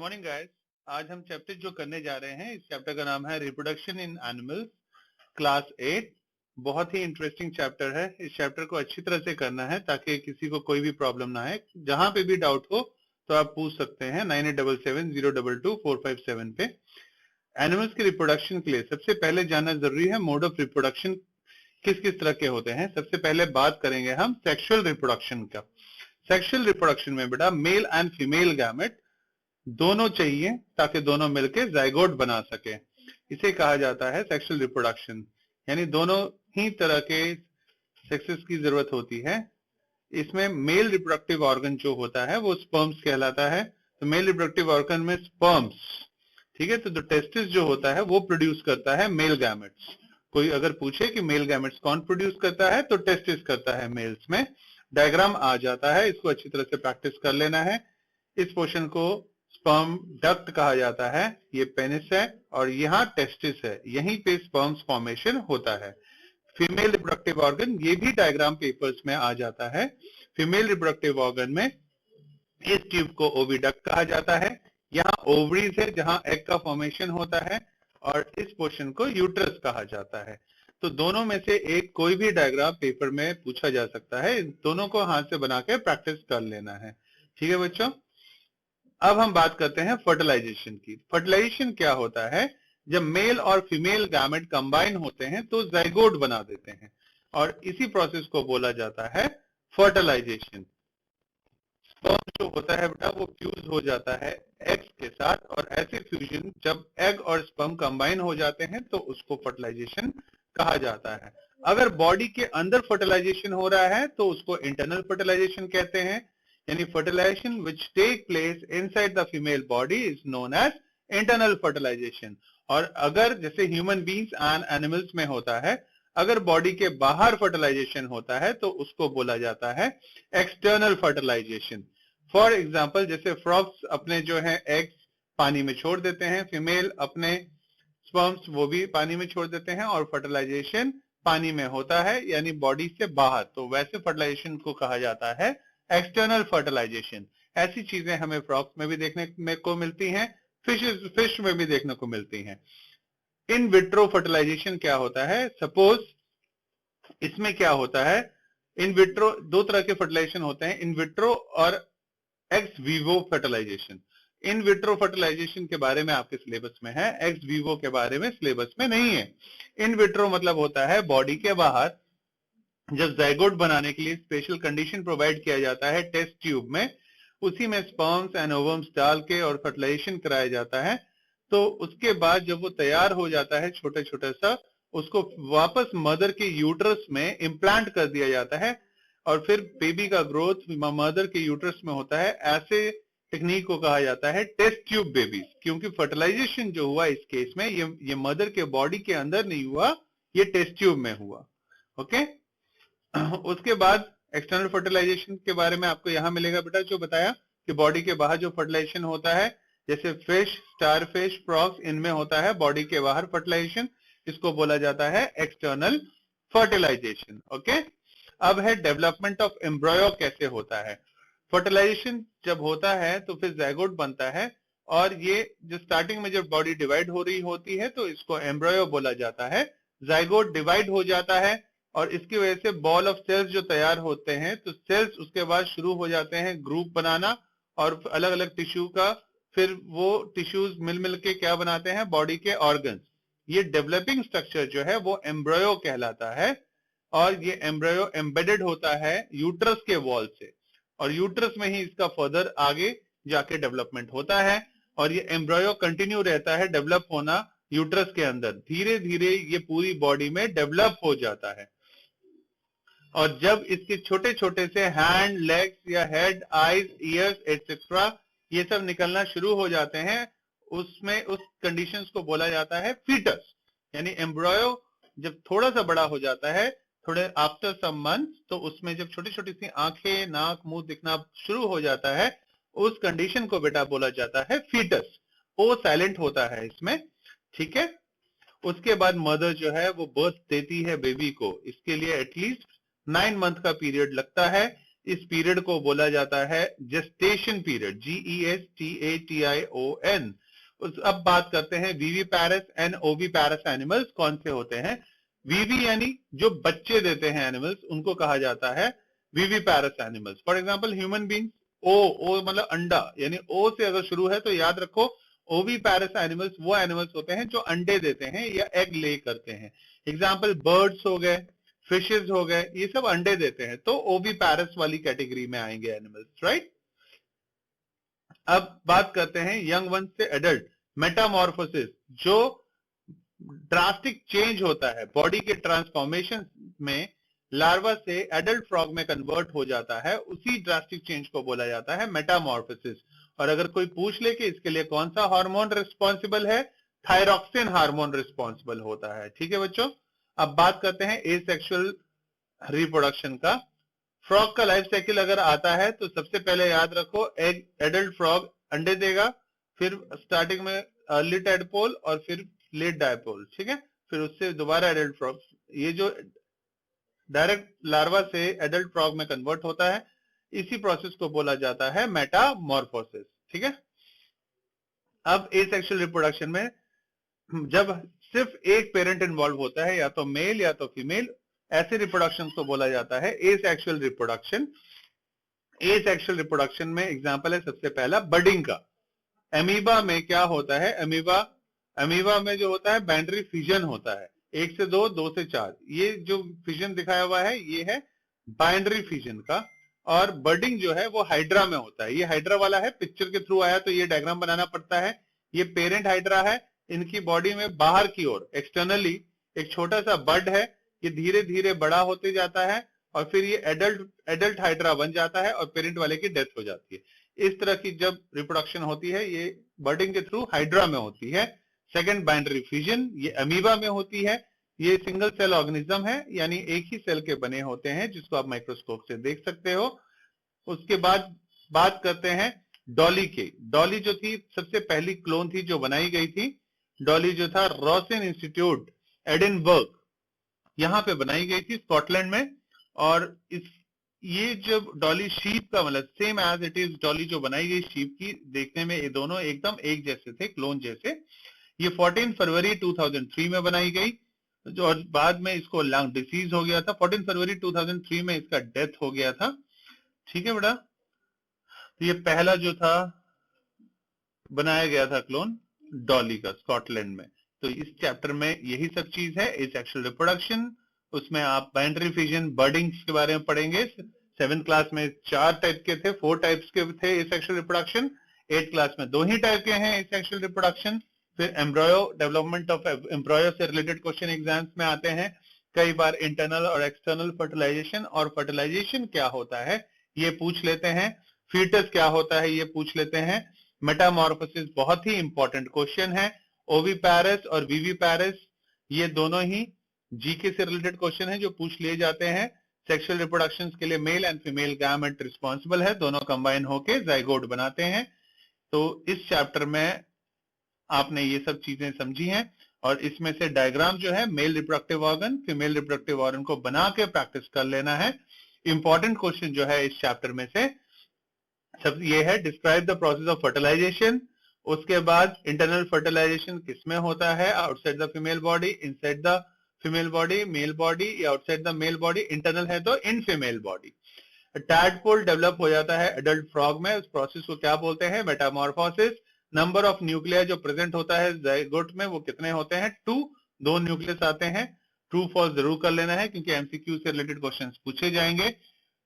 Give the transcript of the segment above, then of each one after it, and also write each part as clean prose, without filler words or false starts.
Morning guys. आज हम chapter जो करने जा रहे हैं, इस चैप्टर का नाम है रिप्रोडक्शन इन एनिमल्स, क्लास 8। बहुत ही इंटरेस्टिंग चैप्टर है। इस चैप्टर को अच्छी तरह से करना है ताकि किसी को कोई भी प्रॉब्लम ना है। जहां पे भी डाउट हो तो आप पूछ सकते हैं 9877022457 पे। एनिमल्स के रिप्रोडक्शन के लिए सबसे पहले जानना जरूरी है मोड ऑफ रिप्रोडक्शन किस किस तरह के होते हैं। सबसे पहले बात करेंगे हम सेक्सुअल रिप्रोडक्शन का। सेक्सुअल रिप्रोडक्शन में बेटा मेल एंड फीमेल गैमेट दोनों चाहिए ताकि दोनों मिलकर जाइगोट बना सके। इसे कहा जाता है सेक्सुअल रिप्रोडक्शन, यानी दोनों ही तरह के सेक्सेस की जरूरत होती है। इसमें मेल रिप्रोडक्टिव ऑर्गन जो होता है वो स्पर्म्स कहलाता है। तो मेल रिप्रोडक्टिव ऑर्गन में स्पर्म्स, ठीक है, तो टेस्टिस जो होता है वो प्रोड्यूस करता है मेल गैमेट्स। कोई अगर पूछे कि मेल गैमेट्स कौन प्रोड्यूस करता है तो टेस्टिस करता है मेल्स में। डायग्राम आ जाता है, इसको अच्छी तरह से प्रैक्टिस कर लेना है। इस पोर्शन को स्पर्म डक्ट कहा जाता है। ये पेनिस है और यहाँ टेस्टिस है, यहीं पे स्पर्म्स फॉर्मेशन होता है। फीमेल रिप्रोडक्टिव ऑर्गन ये भी डायग्राम पेपर्स में आ जाता है। फीमेल रिप्रोडक्टिव ऑर्गन में इस ट्यूब को ओविडक्ट कहा जाता है। यहाँ ओवरीज है जहां एग का फॉर्मेशन होता है, और इस पोर्शन को यूट्रस कहा जाता है। तो दोनों में से एक कोई भी डायग्राम पेपर में पूछा जा सकता है। इन दोनों को हाथ से बना के प्रैक्टिस कर लेना है। ठीक है बच्चों, अब हम बात करते हैं फर्टिलाइजेशन की। फर्टिलाइजेशन क्या होता है? जब मेल और फीमेल गैमेट कंबाइन होते हैं तो जाइगोट बना देते हैं, और इसी प्रोसेस को बोला जाता है फर्टिलाइजेशन। स्पर्म जो होता है बेटा वो फ्यूज हो जाता है एग्स के साथ, और ऐसे फ्यूजन जब एग और स्पर्म कंबाइन हो जाते हैं तो उसको फर्टिलाइजेशन कहा जाता है। अगर बॉडी के अंदर फर्टिलाइजेशन हो रहा है तो उसको इंटरनल फर्टिलाइजेशन कहते हैं, यानी fertilisation which take place inside the female body is known as internal fertilisation. और अगर जैसे ह्यूमन बींग्स एंड एनिमल्स में होता है, अगर बॉडी के बाहर फर्टिलाइजेशन होता है तो उसको बोला जाता है एक्सटर्नल फर्टिलाइजेशन। फॉर एग्जाम्पल, जैसे फ्रॉग्स अपने जो है एग्स पानी में छोड़ देते हैं, फीमेल अपने स्पर्म्स वो भी पानी में छोड़ देते हैं, और फर्टिलाइजेशन पानी में होता है यानी बॉडी से बाहर। तो वैसे फर्टिलाइजेशन को कहा जाता है एक्सटर्नल फर्टिलाइजेशन। ऐसी चीजें हमें फ्रॉग्स में भी देखने को मिलती हैं, फिश में भी देखने को मिलती हैं। इन विट्रो फर्टिलाइजेशन क्या होता है? सपोज इसमें क्या होता है, इन विट्रो दो तरह के फर्टिलाइजेशन होते हैं, इन विट्रो और ex vivo fertilisation. In vitro fertilisation के बारे में आपके सिलेबस में है, एक्स वीवो के बारे में सिलेबस में नहीं है। इन विट्रो मतलब होता है बॉडी के बाहर जब जाइगोट बनाने के लिए स्पेशल कंडीशन प्रोवाइड किया जाता है टेस्ट ट्यूब में, उसी में स्पर्म्स एंड ओवम्स डाल के और फर्टिलाइजेशन कराया जाता है। तो उसके बाद जब वो तैयार हो जाता है छोटा छोटा सा, उसको वापस मदर के यूट्रस में इम्प्लांट कर दिया जाता है, और फिर बेबी का ग्रोथ मदर के यूट्रस में होता है। ऐसे टेक्निक को कहा जाता है टेस्ट ट्यूब बेबीज, क्योंकि फर्टिलाइजेशन जो हुआ इस केस में ये मदर के बॉडी के अंदर नहीं हुआ, ये टेस्ट ट्यूब में हुआ। ओके, उसके बाद एक्सटर्नल फर्टिलाइजेशन के बारे में आपको यहां मिलेगा बेटा, जो बताया कि बॉडी के बाहर जो फर्टिलाइजेशन होता है, जैसे फिश, स्टार फिश, फ्रॉग्स, इनमें होता है बॉडी के बाहर फर्टिलाइजेशन, इसको बोला जाता है एक्सटर्नल फर्टिलाइजेशन। ओके, अब है डेवलपमेंट ऑफ एम्ब्रॉयो कैसे होता है। फर्टिलाइजेशन जब होता है तो फिर जाइगोट बनता है, और ये जो स्टार्टिंग में जब बॉडी डिवाइड हो रही होती है तो इसको एम्ब्रॉयो बोला जाता है। जाइगोट डिवाइड हो जाता है, और इसकी वजह से बॉल ऑफ सेल्स जो तैयार होते हैं, तो सेल्स उसके बाद शुरू हो जाते हैं ग्रुप बनाना, और अलग अलग टिश्यू का, फिर वो टिश्यूज मिल के क्या बनाते हैं? बॉडी के ऑर्गन्स। ये डेवलपिंग स्ट्रक्चर जो है वो एम्ब्रॉयो कहलाता है, और ये एम्ब्रॉयो एम्बेडेड होता है यूट्रस के वॉल से, और यूट्रस में ही इसका फर्दर आगे जाके डेवलपमेंट होता है, और ये एम्ब्रॉयो कंटिन्यू रहता है डेवलप होना यूट्रस के अंदर। धीरे धीरे ये पूरी बॉडी में डेवलप हो जाता है, और जब इसके छोटे छोटे से हैंड, लेग्स या हेड, आईज, ईयर्स एटसेट्रा ये सब निकलना शुरू हो जाते हैं, उसमें उस कंडीशंस को बोला जाता है फीटस। यानी एम्ब्रॉयो जब थोड़ा सा बड़ा हो जाता है, थोड़े आफ्टर सम मंथ्स, तो उसमें जब छोटी छोटी सी आंखें, नाक, मुंह दिखना शुरू हो जाता है, उस कंडीशन को बेटा बोला जाता है फीटस। ओ साइलेंट होता है इसमें, ठीक है। उसके बाद मदर जो है वो बर्थ देती है बेबी को। इसके लिए एटलीस्ट 9 मंथ का पीरियड लगता है, इस पीरियड को बोला जाता है जेस्टेशन पीरियड, GESTATION। अब बात करते हैं विविपैरस एंड ओविपैरस एनिमल्स कौन से होते हैं। विवी यानी जो बच्चे देते हैं एनिमल्स, उनको कहा जाता है viviparous animals. For example human beings, ओ मतलब अंडा, यानी ओ से अगर शुरू है तो याद रखो ओविपैरस एनिमल्स वो एनिमल्स होते हैं जो अंडे देते हैं या एग ले करते हैं। एग्जांपल बर्ड्स हो गए, फिशेस हो गए, ये सब अंडे देते हैं, तो ओविपैरस वाली कैटेगरी में आएंगे एनिमल्स, राइट। अब बात करते हैं यंग वन से एडल्ट, मेटामॉर्फोसिस, जो ड्रास्टिक चेंज होता है बॉडी के ट्रांसफॉर्मेशन में, लार्वा से एडल्ट फ्रॉग में कन्वर्ट हो जाता है, उसी ड्रास्टिक चेंज को बोला जाता है मेटामॉर्फोसिस। और अगर कोई पूछ ले कि इसके लिए कौन सा हार्मोन रिस्पॉन्सिबल है, थायरॉक्सिन हार्मोन रिस्पॉन्सिबल होता है। ठीक है बच्चों। अब बात करते हैं एसेक्सुअल रिप्रोडक्शन का। फ्रॉग का लाइफ साइकिल अगर आता है तो सबसे पहले याद रखो एग, एडल्ट फ्रॉग अंडे देगा, फिर स्टार्टिंग में अर्ली टैडपोल और फिर लेट डायपोल, ठीक है, फिर उससे दोबारा एडल्ट फ्रॉग। ये जो डायरेक्ट लार्वा से एडल्ट फ्रॉग में कन्वर्ट होता है, इसी प्रोसेस को बोला जाता है मेटामॉर्फोसिस। ठीक है। अब एसेक्सुअल रिप्रोडक्शन में जब सिर्फ एक पेरेंट इन्वॉल्व होता है, या तो मेल या तो फीमेल, ऐसे रिप्रोडक्शन को बोला जाता है एसेक्सुअल रिप्रोडक्शन। एसेक्सुअल रिप्रोडक्शन में एग्जांपल है सबसे पहला बडिंग का। एमीबा में क्या होता है, अमीबा में जो होता है बाइनरी फिजन होता है, 1 से 2, 2 से 4। ये जो फिजन दिखाया हुआ है ये है बाइनरी फिजन का। और बर्डिंग जो है वो हाइड्रा में होता है। ये हाइड्रा वाला है, पिक्चर के थ्रू आया तो ये डायग्राम बनाना पड़ता है। ये पेरेंट हाइड्रा है, इनकी बॉडी में बाहर की ओर एक्सटर्नली एक छोटा सा बड है, ये धीरे धीरे बड़ा होते जाता है और फिर ये एडल्ट हाइड्रा बन जाता है और पेरेंट वाले की डेथ हो जाती है। इस तरह की जब रिप्रोडक्शन होती है ये बर्डिंग के थ्रू हाइड्रा में होती है। सेकंड बाइनरी फिजन, ये अमीबा में होती है। ये सिंगल सेल ऑर्गेनिज्म है, यानी एक ही सेल के बने होते हैं, जिसको आप माइक्रोस्कोप से देख सकते हो। उसके बाद बात करते हैं डॉली के। डॉली जो थी सबसे पहली क्लोन थी जो बनाई गई थी। डॉली जो था रॉसन इंस्टीट्यूट एडिनबर्ग, यहां पे बनाई गई थी स्कॉटलैंड में। और ये जब डॉली शीप का मतलब same as it is Dolly जो बनाई गई शीप की, देखने में ये दोनों एकदम एक जैसे थे, क्लोन जैसे। ये 14 फरवरी 2003 में बनाई गई, जो और बाद में इसको लंग डिसीज हो गया था। 14 फरवरी 2003 में इसका डेथ हो गया था। ठीक है बेटा। तो ये पहला जो था बनाया गया था क्लोन डॉली का स्कॉटलैंड में। तो इस चैप्टर में यही सब चीज है, एसेक्सुअल रिप्रोडक्शन। उसमें आप बाइनरी फिजन, बर्डिंग्स के बारे में पढ़ेंगे। 7th क्लास में 4 टाइप के थे, 4 टाइप्स के थे एसेक्सुअल रिप्रोडक्शन। 8th क्लास में 2 ही टाइप के हैं एसेक्सुअल रिप्रोडक्शन। फिर एम्ब्रॉयो, डेवलपमेंट ऑफ एम्ब्रॉयो से रिलेटेड क्वेश्चन एग्जाम्स में आते हैं। कई बार इंटरनल और एक्सटर्नल फर्टिलाइजेशन, और फर्टिलाइजेशन क्या होता है ये पूछ लेते हैं। फीटस क्या होता है ये पूछ लेते हैं। मेटामॉर्फोसिस बहुत ही इंपॉर्टेंट क्वेश्चन है। ओविपैरस और विविपैरस ये दोनों ही जीके से रिलेटेड क्वेश्चन है जो पूछ लिए जाते हैं। सेक्सुअल रिप्रोडक्शन के लिए male and female gamete responsible है, दोनों कंबाइन होके जाइगोट बनाते हैं। तो इस चैप्टर में आपने ये सब चीजें समझी हैं। और इसमें से डायग्राम जो है male reproductive organ, female reproductive organ को बना के प्रैक्टिस कर लेना है। इंपॉर्टेंट क्वेश्चन जो है इस चैप्टर में से सब ये है, describe the process of fertilisation. उसके बाद इंटरनल फर्टिलाइजेशन किसमें होता है, outside the female body, inside the female body, male body, या outside the male body, internal है तो in female body. Tadpole develop हो जाता है एडल्ट फ्रॉग में, उस प्रोसेस को क्या बोलते हैं, मेटामॉर्फोसिस। नंबर ऑफ न्यूक्लिया जो प्रेजेंट होता है जाइगोट में वो कितने होते हैं, 2, 2 न्यूक्लियस आते हैं। ट्रू फॉल्स जरूर कर लेना है क्योंकि एमसीक्यू से रिलेटेड क्वेश्चंस पूछे जाएंगे।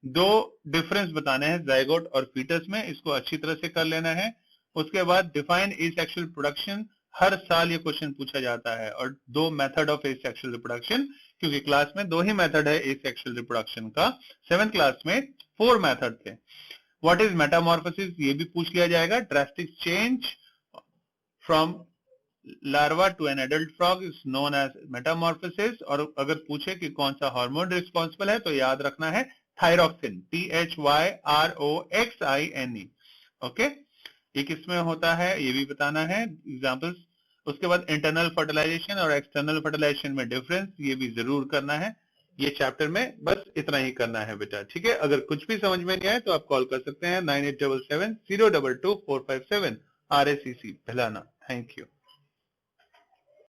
2 डिफरेंस बताने हैं जाइगोट और फीटस में, इसको अच्छी तरह से कर लेना है। उसके बाद डिफाइन एसेक्सुअल रिप्रोडक्शन, हर साल ये क्वेश्चन पूछा जाता है। और 2 मेथड ऑफ एसेक्सुअल रिप्रोडक्शन, क्योंकि क्लास में 2 ही मेथड है एसेक्सुअल रिप्रोडक्शन का, 7th क्लास में 4 मेथड थे। व्हाट इज मेटामॉर्फोसिस ये भी पूछ लिया जाएगा। Drastic change from larva to an adult frog is known as metamorphosis. और अगर पूछे कि कौन सा हार्मोन रिस्पॉन्सिबल है तो याद रखना है थायरॉक्सिन, THYROXINE। ओके, ये किसमें होता है ये भी बताना है, एग्जांपल्स। उसके बाद इंटरनल फर्टिलाइजेशन और एक्सटर्नल फर्टिलाइजेशन में डिफरेंस, ये भी जरूर करना है। ये चैप्टर में बस इतना ही करना है बेटा, ठीक है। अगर कुछ भी समझ में नहीं आए तो आप कॉल कर सकते हैं 9877 022 457 RACC भिलाना। Thank you.